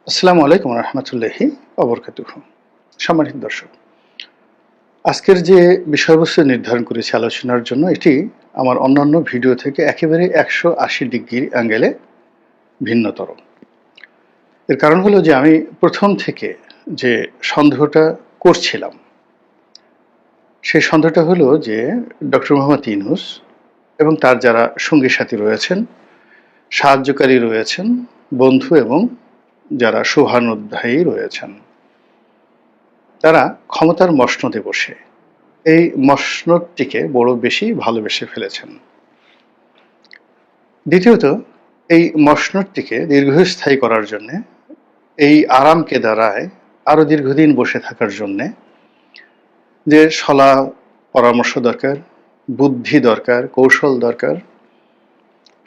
আসসালামু আলাইকুম রহমতুল্লাহি অবরকাতুহ। সম্মানিত দর্শক, আজকের যে বিষয়বস্তু নির্ধারণ করেছি আলোচনার জন্য, এটি আমার অন্যান্য ভিডিও থেকে একেবারে 180 ডিগ্রি অ্যাঙ্গেলে ভিন্নতর। এর কারণ হলো যে আমি প্রথম থেকে যে সন্দেহটা করছিলাম, সেই সন্দেহটা হলো যে ডক্টর মোহাম্মদ ইউনূস এবং তার যারা সঙ্গী সাথী রয়েছেন, সাহায্যকারী রয়েছেন, বন্ধু এবং যারা শুভানুধ্যায়ী রয়েছেন, তারা ক্ষমতার মসনদে বসে এই মসনদটিকে বড় বেশি ভালোবেসে ফেলেছেন। দ্বিতীয়ত, এই মসনদটিকে দীর্ঘস্থায়ী করার জন্যে, এই আরামকে দ্বারায় আরো দীর্ঘদিন বসে থাকার জন্যে যে সলা পরামর্শ দরকার, বুদ্ধি দরকার, কৌশল দরকার,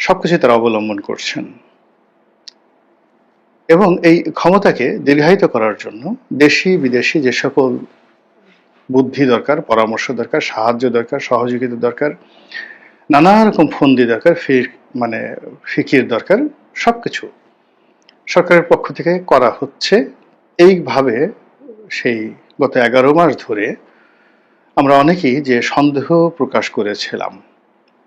সবকিছু তারা অবলম্বন করছেন। এবং এই ক্ষমতাকে দীর্ঘায়িত করার জন্য দেশি বিদেশি যে সকল বুদ্ধি দরকার, পরামর্শ দরকার, সাহায্য দরকার, সহযোগিতা দরকার, নানা রকম ফন্দি দরকার, ফিকির দরকার, সবকিছু সরকারের পক্ষ থেকে করা হচ্ছে। এইভাবে সেই গত 11 মাস ধরে আমরা অনেকেই যে সন্দেহ প্রকাশ করেছিলাম,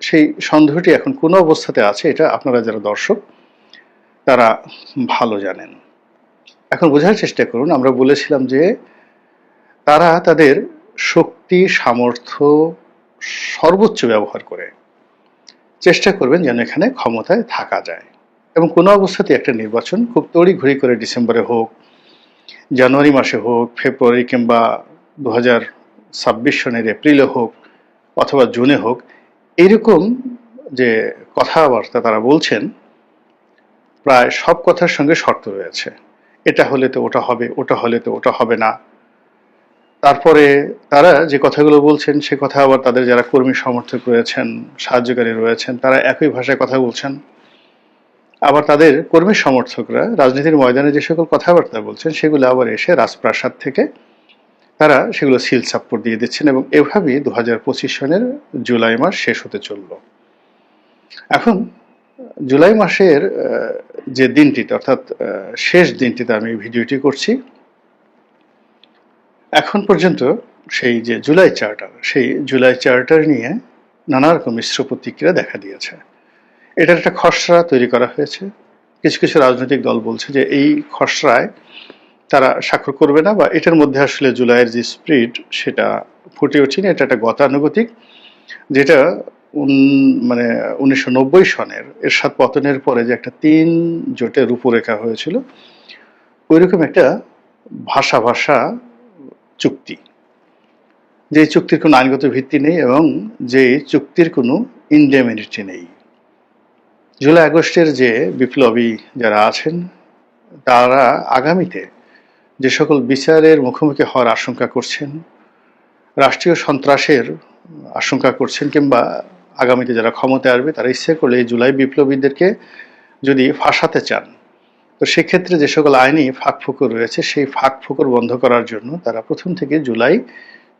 সেই সন্দেহটি এখন কোন অবস্থাতে আছে এটা আপনারা যারা দর্শক তারা ভালো জানেন। এখন বোঝার চেষ্টা করুন, আমরা বলেছিলাম যে তারা তাদের শক্তি সামর্থ্য সর্বোচ্চ ব্যবহার করে চেষ্টা করবেন যেন এখানে ক্ষমতায় থাকা যায়, এবং কোনো অবস্থাতে একটা নির্বাচন খুব তড়িঘড়ি করে ডিসেম্বরে হোক, জানুয়ারি মাসে হোক, ফেব্রুয়ারি কিংবা 2026 সনের এপ্রিলে হোক অথবা জুনে হোক, এইরকম যে কথাবার্তা তারা বলছেন, প্রায় সব কথার সঙ্গে শর্ত রয়েছে। এটা হলে তো ওটা হবে, ওটা হলে তো ওটা হবে না। তারপরে তারা যে কথাগুলো বলছেন সে কথা আবার তাদের যারা কর্মী সমর্থক রয়েছেন, সাহায্যকারী রয়েছেন, তারা একই ভাষায় কথা বলছেন। আবার তাদের কর্মী সমর্থকরা রাজনীতির ময়দানে যে সকল কথাবার্তা বলছেন সেগুলো আবার এসে রাজপ্রাসাদ থেকে তারা সেগুলো সিল সাপ্পোর্ট দিয়ে দিচ্ছেন, এবং এভাবেই 2025 সনের জুলাই মাস শেষ হতে চলল। এখন জুলাই মাসের যে দিনটিতে, অর্থাৎ শেষ দিনটিতে আমি ভিডিওটি করছি, এখন পর্যন্ত সেই যে জুলাই চার্টার, সেই জুলাই চার্টার নিয়ে নানা রকম মিশ্র প্রতিক্রিয়া দেখা দিয়েছে। এটার একটা খসড়া তৈরি করা হয়েছে। কিছু কিছু রাজনৈতিক দল বলছে যে এই খসড়ায় তারা স্বাক্ষর করবে না, বা এটার মধ্যে আসলে জুলাইয়ের যে স্পিরিট সেটা ফুটে ওঠেনি। এটা একটা গতানুগতিক, যেটা 1990 সনের এরশাদ পতনের পরে যে একটা 3 জোটের রূপরেখা হয়েছিল, ওইরকম একটা ভাষা চুক্তি, যে চুক্তির কোনো আইনগত ভিত্তি নেই এবং যে চুক্তির কোনো ইনডেমিনিটি নেই। জুলাই আগস্টের যে বিপ্লবী যারা আছেন, তারা আগামীতে যে সকল বিচারের মুখোমুখি হওয়ার আশঙ্কা করছেন, রাষ্ট্রীয় সন্ত্রাসের আশঙ্কা করছেন, কিংবা আগামীতে যারা ক্ষমতায় আসবে তারা ইচ্ছে করলে এই জুলাই বিপ্লবীদেরকে যদি ফাঁসাতে চান, তো সেক্ষেত্রে যে সকল আইনি ফাঁকফোকর রয়েছে সেই ফাঁকফোকর বন্ধ করার জন্য তারা প্রথম থেকে জুলাই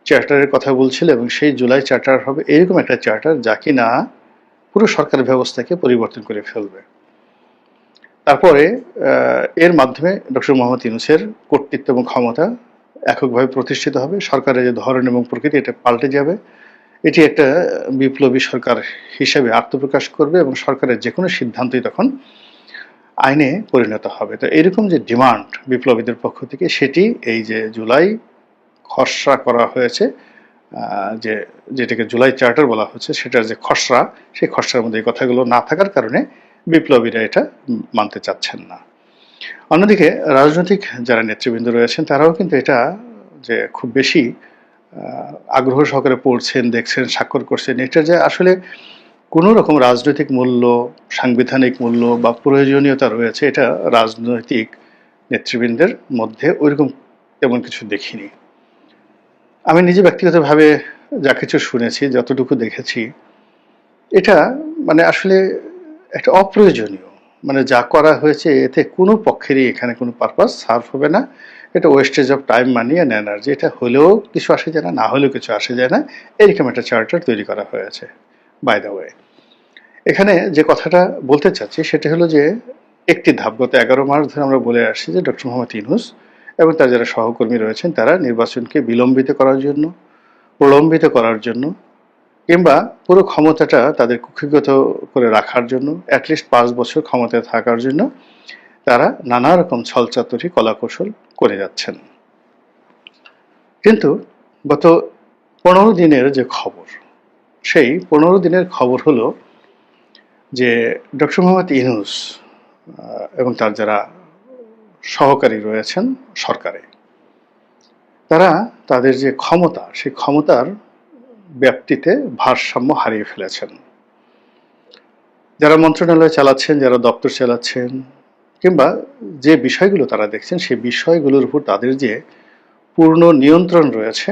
চার্টারের কথা বলছিল, এবং সেই জুলাই চার্টার হবে এরকম একটা চার্টার যা কিনা পুরো সরকার ব্যবস্থাকে পরিবর্তন করে ফেলবে। তারপরে এর মাধ্যমে ডক্টর মোহাম্মদ ইউনূসের কর্তৃত্ব এবং ক্ষমতা এককভাবে প্রতিষ্ঠিত হবে। সরকারের যে ধরন এবং প্রকৃতি এটা পাল্টে যাবে। এটি একটা বিপ্লবী সরকার হিসেবে আত্মপ্রকাশ করবে, এবং সরকারের যে কোনো সিদ্ধান্তই তখন আইনে পরিণত হবে। তো এরকম যে ডিমান্ড বিপ্লবীদের পক্ষ থেকে, সেটি এই যে জুলাই খসড়া করা হয়েছে, যেটাকে জুলাই চার্টার বলা হচ্ছে, সেটার যে খসড়া, সেই খসড়ার মধ্যে এই কথাগুলো না থাকার কারণে বিপ্লবীরা এটা মানতে চাচ্ছেন না। অন্যদিকে রাজনৈতিক যারা নেতৃবৃন্দ রয়েছেন তারাও কিন্তু এটা যে খুব বেশি আগ্রহ সহকারে পড়ছেন, দেখছেন, স্বাক্ষর করছেন। এটা যে আসলে কোনো রকম রাজনৈতিক মূল্য, সাংবিধানিক মূল্য বা প্রয়োজনীয়তা রয়েছে, এটা রাজনৈতিক নেতৃবৃন্দের মধ্যে ওইরকম তেমন কিছু দেখিনি। আমি নিজে ব্যক্তিগতভাবে যা কিছু শুনেছি, যতটুকু দেখেছি, এটা আসলে একটা অপ্রয়োজনীয়, যা করা হয়েছে এতে কোনো পক্ষেরই এখানে কোনো পারপাস সার্ভ হবে না। এটা wastage of time, money and energy. এটা হলেও কিছু আসে যায় না, না হলেও কিছু আসে যায় না, এরকম একটা চার্টার তৈরি করা হয়েছে। বাই দ্য ওয়ে, এখানে যে কথাটা বলতে চাচ্ছি সেটা হলো যে একটি ধাপ গত 11 মাস ধরে আমরা বলে আসছি যে ডক্টর মোহাম্মদ ইউনূস এবং তার যারা সহকর্মী রয়েছেন তারা নির্বাচনকে বিলম্বিত করার জন্য, প্রলম্বিত করার জন্য, কিংবা পুরো ক্ষমতাটা তাদের কুক্ষিগত করে রাখার জন্য, অ্যাটলিস্ট 5 বছর ক্ষমতায় থাকার জন্য তারা নানা রকম ছলচাতুরি কলাকৌশল করে যাচ্ছেন। কিন্তু গত 15 দিনের যে খবর, সেই 15 দিনের খবর হলো যে ডক্টর মোহাম্মদ ইউনূস এবং তার যারা সহকারী রয়েছেন সরকারে, তারা তাদের যে ক্ষমতা, সেই ক্ষমতার ব্যাপ্তিতে ভারসাম্য হারিয়ে ফেলেছেন। যারা মন্ত্রণালয় চালাচ্ছেন, যারা দপ্তর চালাচ্ছেন, কিংবা যে বিষয়গুলো তারা দেখছেন, সেই বিষয়গুলোর উপর তাদের যে পূর্ণ নিয়ন্ত্রণ রয়েছে,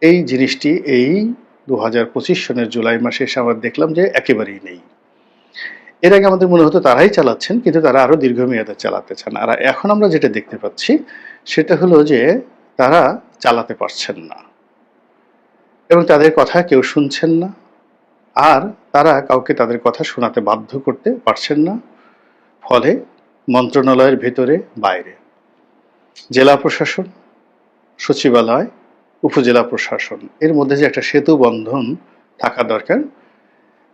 এই জিনিসটি এই 2025 সনের জুলাই মাসে এসে আমরা দেখলাম যে একেবারেই নেই। এর আগে আমাদের মনে হতো তারাই চালাচ্ছেন, কিন্তু তারা আরো দীর্ঘমেয়াদে চালাতে চান। আর এখন আমরা যেটা দেখতে পাচ্ছি সেটা হলো যে তারা চালাতে পারছেন না এবং তাদের কথা কেউ শুনছেন না, আর তারা কাউকে তাদের কথা শোনাতে বাধ্য করতে পারছেন না। ফলে মন্ত্রণালয়ের ভেতরে বাইরে, জেলা প্রশাসন, সচিবালয়, উপজেলা প্রশাসন, এর মধ্যে যে একটা সেতু বন্ধন থাকা দরকার,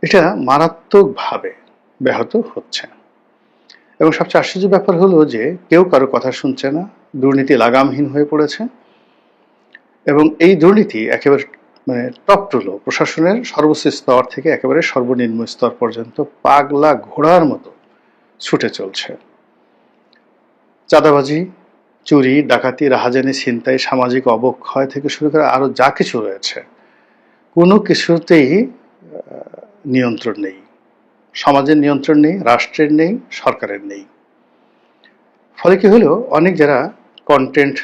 এটা মারাত্মকভাবে ব্যাহত হচ্ছে। এবং সবচেয়ে আশ্চর্য ব্যাপার হলো যে কেউ কারো কথা শুনছে না, দুর্নীতি লাগামহীন হয়ে পড়েছে এবং এই দুর্নীতি একেবারে টপ টু লো, প্রশাসনের সর্বোচ্চ স্তর থেকে একেবারে সর্বনিম্ন স্তর পর্যন্ত পাগলা ঘোড়ার মতো ছুটে চলছে। চাঁদাবাজি, চুরি, ডাকাতি, রাহাজানি, ছিনতাই, সামাজিক অবক্ষয় থেকে শুরু করে আরো যা কিছু রয়েছে, কোনো কিছুতেই নিয়ন্ত্রণ নেই। সমাজের নিয়ন্ত্রণ নেই, রাষ্ট্রের নেই, সরকারের নেই। ফলে কি হলো, অনেক যারা কন্টেন্ট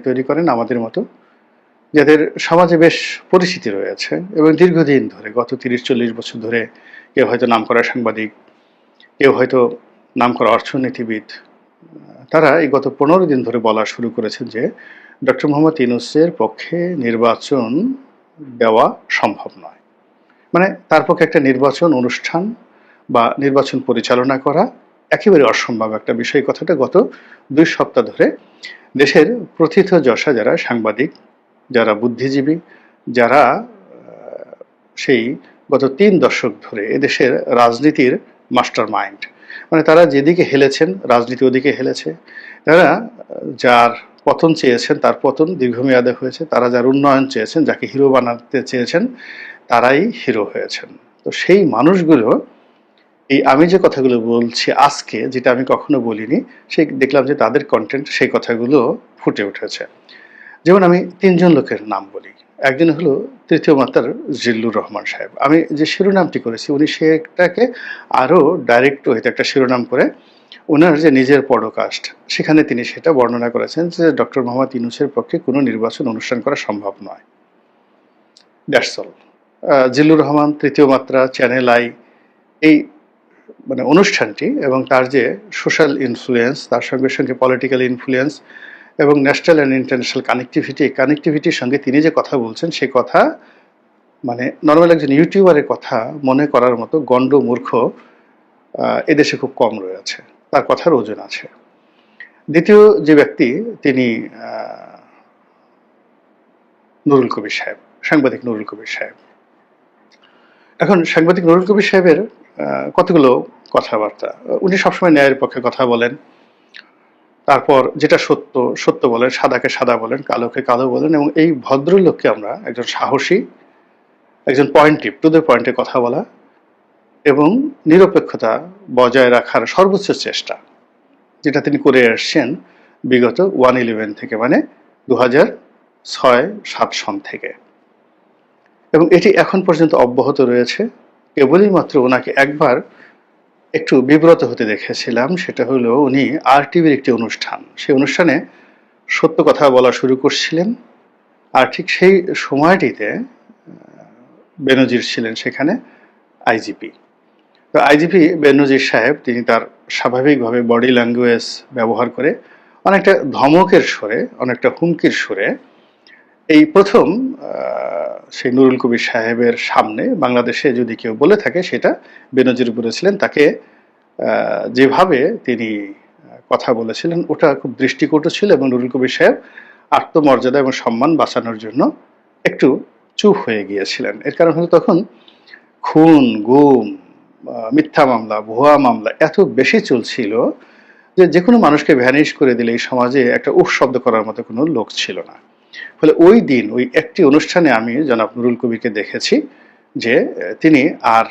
তৈরি করেন আমাদের মতো, যাদের সমাজে বেশ পরিচিতি রয়েছে এবং দীর্ঘদিন ধরে, গত 30-40 বছর ধরে, কেউ হয়তো নামকরা সাংবাদিক, কেউ হয়তো নামকরা অর্থনীতিবিদ, তারা এই গত 15 দিন ধরে বলা শুরু করেছেন যে ডক্টর মোহাম্মদ ইউনূসের পক্ষে নির্বাচন দেওয়া সম্ভব নয়। মানে তার পক্ষে একটা নির্বাচন অনুষ্ঠান বা নির্বাচন পরিচালনা করা একেবারে অসম্ভব একটা বিষয়। কথাটা গত 2 সপ্তাহ ধরে দেশের প্রথিতযশা যারা সাংবাদিক, যারা বুদ্ধিজীবী, যারা সেই গত 3 দশক ধরে এদেশের রাজনীতির মাস্টার মাইন্ড, মানে তারা যেদিকে হেলেছেন রাজনীতি ওদিকে হেলেছে, তারা যার পতন চেয়েছেন তার পতন দীর্ঘমেয়াদে হয়েছে, তারা যার উন্নয়ন চেয়েছেন, যাকে হিরো বানাতে চেয়েছেন, তারাই হিরো হয়েছেন। তো সেই মানুষগুলো, এই আমি যে কথাগুলো বলছি আজকে, যেটা আমি কখনো বলিনি, সেই দেখলাম যে তাদের কন্টেন্ট সেই কথাগুলো ফুটে উঠেছে। যেমন আমি 3 জন লোকের নাম বলি। একজন হলো তৃতীয় মাত্রার জিল্লুর রহমান সাহেব। আমি যে শিরোনামটি করেছি, উনি সেটাকে আরো ডাইরেক্ট হইতে একটা শিরোনাম করে ওনার যে নিজের পডকাস্ট, সেখানে তিনি সেটা বর্ণনা করেছেন যে ডক্টর মোহাম্মদ ইউনূসের পক্ষে কোনো নির্বাচন অনুষ্ঠান করা সম্ভব নয়। That's all. জিল্লুর রহমান, তৃতীয় মাত্রা, চ্যানেল আই, এই অনুষ্ঠানটি এবং তার যে সোশ্যাল ইনফ্লুয়েন্স, তার সঙ্গে সঙ্গে পলিটিক্যাল ইনফ্লুয়েন্স এবং ন্যাশনাল অ্যান্ড ইন্টারন্যাশনাল কানেক্টিভিটির সঙ্গে তিনি যে কথা বলছেন, সে কথা নর্মাল একজন ইউটিউবারের কথা মনে করার মতো গণ্ড মূর্খ এদেশে খুব কম রয়েছে, তার কথার ওজন আছে। দ্বিতীয় যে ব্যক্তি, তিনি নুরুল কবির সাহেব, সাংবাদিক নুরুল কবির সাহেব। এখন সাংবাদিক নুরুল কবির সাহেবের কতগুলো কথাবার্তা, উনি সবসময় ন্যায়ের পক্ষে কথা বলেন, তারপর যেটা সত্য সত্য বলেন, সাদাকে সাদা বলেন, কালোকে কালো বলেন, এবং এই ভদ্রলোককে আমরা একজন সাহসী, একজন পয়েন্টিভ, টু দ্য পয়েন্টে কথা বলা এবং নিরপেক্ষতা বজায় রাখার সর্বোচ্চ চেষ্টা, যেটা তিনি করে আসছেন বিগত 1/11 থেকে, 2006-07 সন থেকে, এবং এটি এখন পর্যন্ত অব্যাহত রয়েছে। কেবলই মাত্র ওনাকে একবার একটু বিব্রত হতে দেখেছিলাম, সেটা হলো উনি RTVর একটি অনুষ্ঠান, সেই অনুষ্ঠানে সত্য কথা বলা শুরু করছিলেন, আর ঠিক সেই সময়টিতে বেনজির ছিলেন সেখানে আইজিপি। তো আইজিপি বেনজির সাহেব, তিনি তার স্বাভাবিকভাবে বডি ল্যাঙ্গুয়েজ ব্যবহার করে অনেকটা ধমকের সুরে, অনেকটা হুমকির সুরে এই প্রথম সেই নুরুল কবির সাহেবের সামনে বাংলাদেশে যদি কেউ বলে থাকে সেটা বেনজির বলেছিলেন, তাকে যেভাবে তিনি কথা বলেছিলেন ওটা খুব দৃষ্টিকটু ছিল, এবং নুরুল কবির সাহেব আত্মমর্যাদা এবং সম্মান বাঁচানোর জন্য একটু চুপ হয়ে গিয়েছিলেন। এর কারণ হলো তখন খুন, গুম, মিথ্যা মামলা, ভুয়া মামলা এত বেশি চলছিল যে যেকোনো মানুষকে ভ্যানিশ করে দিলে এই সমাজে একটা উফ শব্দ করার মতো কোনো লোক ছিল না। ফলে ওই দিন ওই একটি অনুষ্ঠানে আমি জনাব নুরুল কবিরকে দেখেছি যে তিনি আর